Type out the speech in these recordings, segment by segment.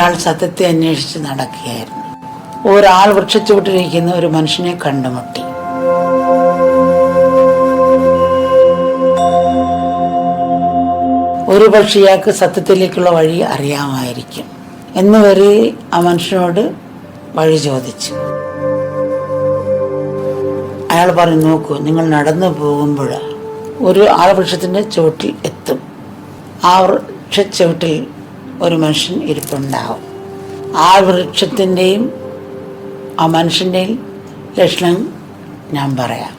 ഒരാൾ സത്യത്തെ അന്വേഷിച്ച് നടക്കുകയായിരുന്നു. ഒരാൾ വൃക്ഷച്ചുവട്ടിലിരിക്കുന്ന ഒരു മനുഷ്യനെ കണ്ടുമുട്ടി. ഒരു പക്ഷേ ഇയാൾക്ക് സത്യത്തിലേക്കുള്ള വഴി അറിയാമായിരിക്കും എന്നുവരെ ആ മനുഷ്യനോട് വഴി ചോദിച്ചു. അയാൾ പറഞ്ഞു, നോക്കൂ, നിങ്ങൾ നടന്നു പോകുമ്പോൾ ഒരു ആൽവൃക്ഷത്തിൻ്റെ ചുവട്ടിൽ എത്തും. ആ വൃക്ഷച്ചുവട്ടിൽ ഒരു മനുഷ്യൻ ഇരിപ്പുണ്ടാവും. ആ വൃക്ഷത്തിൻ്റെയും ആ മനുഷ്യൻ്റെയും ലക്ഷണം ഞാൻ പറയാം.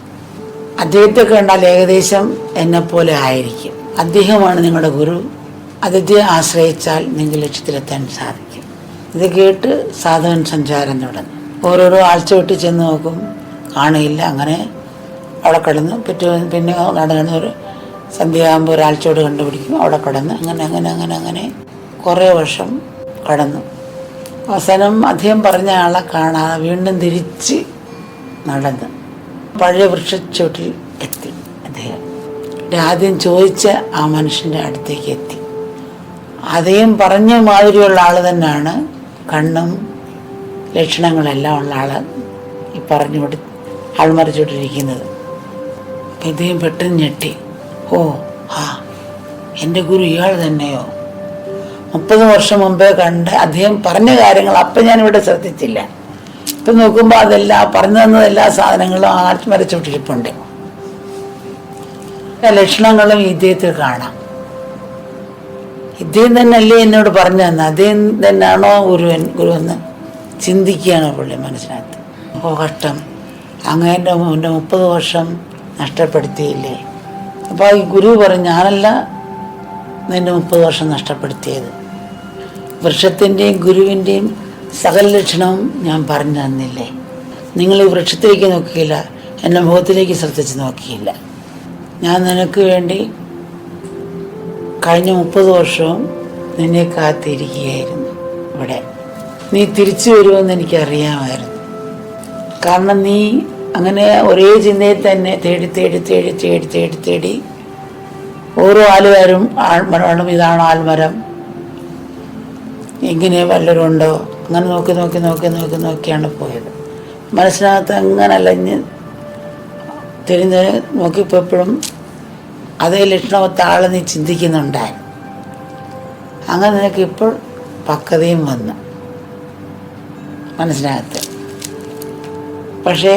അദ്ദേഹത്തെ കണ്ടാൽ ഏകദേശം എന്നെപ്പോലെ ആയിരിക്കും. അദ്ദേഹമാണ് നിങ്ങളുടെ ഗുരു. അദ്ദേഹത്തെ ആശ്രയിച്ചാൽ നിങ്ങൾക്ക് ലക്ഷ്യത്തിലെത്താൻ സാധിക്കും. ഇത് കേട്ട് സാധകൻ സഞ്ചാരം തുടങ്ങി. ഓരോരോ ആഴ്ചവിട്ട് ചെന്ന് നോക്കും, കാണില്ല. അങ്ങനെ അവിടെ കിടന്ന് പിന്നെ നടന്ന് ഒരു സന്ധ്യയാകുമ്പോൾ ഒരാഴ്ചയോട് കണ്ടുപിടിക്കും, അവിടെ കിടന്ന് അങ്ങനെ കുറേ വർഷം കടന്നു. അവസാനം അദ്ദേഹം പറഞ്ഞ ആളെ കാണാതെ വീണ്ടും തിരിച്ച് നടന്ന് പഴയ വൃക്ഷച്ചുവട്ടിൽ എത്തി. അദ്ദേഹം ആദ്യം ചോദിച്ച ആ മനുഷ്യൻ്റെ അടുത്തേക്ക് എത്തി. അദ്ദേഹം പറഞ്ഞ മാതിരിയുള്ള ആൾ തന്നെയാണ്, കണ്ണും ലക്ഷണങ്ങളെല്ലാം ഉള്ള ആൾ ഈ പറഞ്ഞുകൊണ്ട് ആൾമറിച്ചോട്ടിരിക്കുന്നത്. അപ്പം ഇദ്ദേഹം പെട്ടെന്ന് ഞെട്ടി. ഓ എൻ്റെ ഗുരു ഇയാൾ തന്നെയോ? 30 വർഷം മുമ്പേ കണ്ട് അദ്ദേഹം പറഞ്ഞ കാര്യങ്ങൾ അപ്പം ഞാനിവിടെ ശ്രദ്ധിച്ചില്ല. ഇപ്പം നോക്കുമ്പോൾ അതെല്ലാം പറഞ്ഞു തന്ന എല്ലാ സാധനങ്ങളും ആൾമറിച്ചോട്ടിരിപ്പുണ്ട്. ലക്ഷണങ്ങളും ഇദ്ദേഹത്തിൽ കാണാം. ഇദ്ദേഹം തന്നെയല്ലേ എന്നോട് പറഞ്ഞു തന്നെ, അദ്ദേഹം തന്നെയാണോ ഗുരുവെന്ന് ചിന്തിക്കുകയാണ് പുള്ളി മനസ്സിനകത്ത്. ഓ കഷ്ടം, അങ്ങനെ എൻ്റെ 30 വർഷം നഷ്ടപ്പെടുത്തിയില്ലേ. അപ്പോൾ ഈ ഗുരു പറഞ്ഞു, ഞാനല്ല നിൻ്റെ 30 വർഷം നഷ്ടപ്പെടുത്തിയത്. വൃക്ഷത്തിൻ്റെയും ഗുരുവിൻ്റെയും സകല ലക്ഷണവും ഞാൻ പറഞ്ഞു തന്നില്ലേ. നിങ്ങൾ ഈ വൃക്ഷത്തിലേക്ക് നോക്കിയില്ല, എൻ്റെ മുഖത്തിലേക്ക് ശ്രദ്ധിച്ച് നോക്കിയില്ല. ഞാൻ നിനക്ക് വേണ്ടി കഴിഞ്ഞ 30 വർഷവും നിന്നെ കാത്തിരിക്കുകയായിരുന്നു. ഇവിടെ നീ തിരിച്ചു വരുമെന്ന് എനിക്കറിയാമായിരുന്നു. കാരണം നീ അങ്ങനെ ഒരേ ചിന്തയിൽ തന്നെ തേടി ഓരോ ആൽമരം ഇതാണ് ആൽമരം, ഇങ്ങനെ വല്ലവരും ഉണ്ടോ, അങ്ങനെ നോക്കിയാണ് പോയത്. മനസ്സിനകത്ത് അങ്ങനെ അലഞ്ഞ് തിരിഞ്ഞ് നോക്കിയപ്പോൾ എപ്പോഴും അതേ ലക്ഷണമൊത്ത ആളെ നീ ചിന്തിക്കുന്നുണ്ടായിരുന്നു. അങ്ങനെ നിനക്ക് ഇപ്പോൾ പക്വതയും വന്നു മനസ്സിനകത്ത്. പക്ഷേ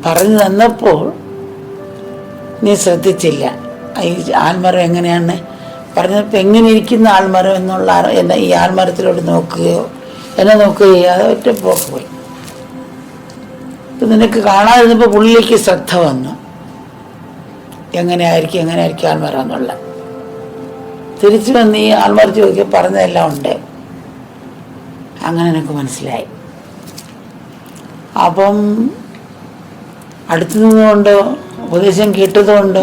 പറഞ്ഞു തന്നപ്പോൾ നീ ശ്രദ്ധിച്ചില്ല. ഈ ആൽമരം എങ്ങനെയാണ് പറഞ്ഞപ്പോൾ എങ്ങനെ ഇരിക്കുന്ന ആൽമരം എന്നുള്ള എന്നെ ഈ ആൽമരത്തിലോട്ട് നോക്കുകയോ എന്നെ നോക്കുകയോ ചെയ്യാതെ ഒറ്റ പോക്ക് പോയി. ഇപ്പം നിനക്ക് കാണാതിരുന്നപ്പോൾ പുള്ളിലേക്ക് ശ്രദ്ധ വന്നു, എങ്ങനെയായിരിക്കും ആൽമരം എന്നുള്ള. തിരിച്ചു വന്ന് ഈ ആൽമരത്തിൽ നോക്കി പറഞ്ഞതെല്ലാം ഉണ്ട്. അങ്ങനെ എനിക്ക് മനസ്സിലായി. അപ്പം അടുത്തു നിന്നുകൊണ്ട് ഉപദേശം കേട്ടതുകൊണ്ട്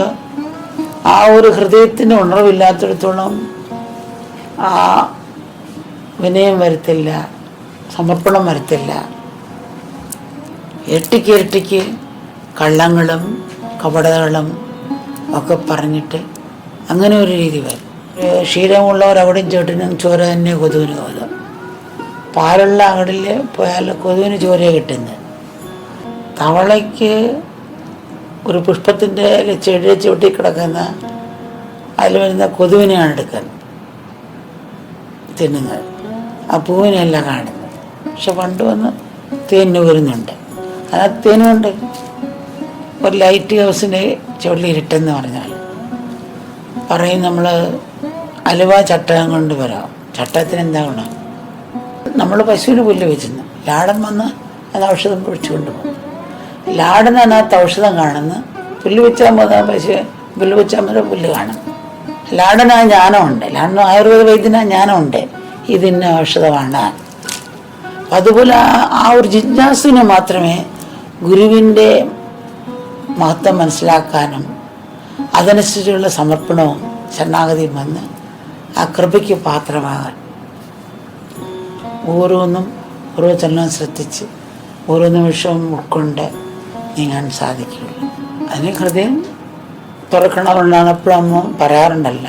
ആ ഒരു ഹൃദയത്തിന് ഉണർവില്ലാത്തിടത്തോളം ആ വിനയം വരത്തില്ല, സമർപ്പണം വരത്തില്ല. ഇരട്ടിക്ക് കള്ളങ്ങളും കപടതകളും ഒക്കെ പറഞ്ഞിട്ട് അങ്ങനെ ഒരു രീതി വരും. ക്ഷീരമുള്ളവർ അവിടെയും ചേട്ടിനും ചോര തന്നെ കൊതുവിന് കൊതും. പാലുള്ള അകടിൽ പോയാൽ കൊതുവിന് ചോരയെ കിട്ടുന്നത്. തവളയ്ക്ക് ഒരു പുഷ്പത്തിൻ്റെ ചെടിയെ ചവിട്ടി കിടക്കുന്ന അതിൽ വരുന്ന കൊതുവിനെയാണ് എടുക്കുന്നത്, തിന്നുന്നത്. ആ പൂവിനെയല്ല കാണുന്നത്. പക്ഷെ പണ്ട് വന്ന് തേന് വരുന്നുണ്ട്, അതിനകത്ത് തേനുമുണ്ട്. ഒരു ലൈറ്റ് ഹൗസിൻ്റെ ചുവട്ടിൽ ഇരുട്ടെന്ന് പറഞ്ഞാൽ പറയും നമ്മൾ അലുവ ചട്ടകം കൊണ്ട് വരാം. ചട്ടകത്തിന് എന്താ ഗുണം? നമ്മൾ പശുവിന് പുല്ല് വെച്ചിരുന്നു, ലാടൻ വന്ന് അത് ഔഷധം പൊഴിച്ചു കൊണ്ടുപോകും. ലാടൻ അതിനകത്ത് ഔഷധം കാണുന്നു, പുല്ല് വെച്ചാൽ പുല്ല് വെച്ചാൽ പുല്ല് കാണും. ലാടനാ ജ്ഞാനമുണ്ട്, ലാടൻ ആയുർവേദ വൈദ്യനാ ജ്ഞാനമുണ്ട്, ഇതിന് ഔഷധമാണ്. അതുപോലെ ആ ഒരു ജിജ്ഞാസുവിന് മാത്രമേ ഗുരുവിൻ്റെ മഹത്വം മനസ്സിലാക്കാനും അതനുസരിച്ചുള്ള സമർപ്പണവും ശരണാഗതിയും വന്ന് ആ കൃപയ്ക്ക് പാത്രമാകാൻ ഓരോന്നും ഓരോ ചലനവും ശ്രദ്ധിച്ച് ഓരോ നിമിഷവും ഉൾക്കൊണ്ട് നീങ്ങാൻ സാധിക്കുകയുള്ളൂ. അതിന് ഹൃദയം തുറക്കണമെന്നാണ് എപ്പോഴും അമ്മ പറയാറുണ്ടല്ല.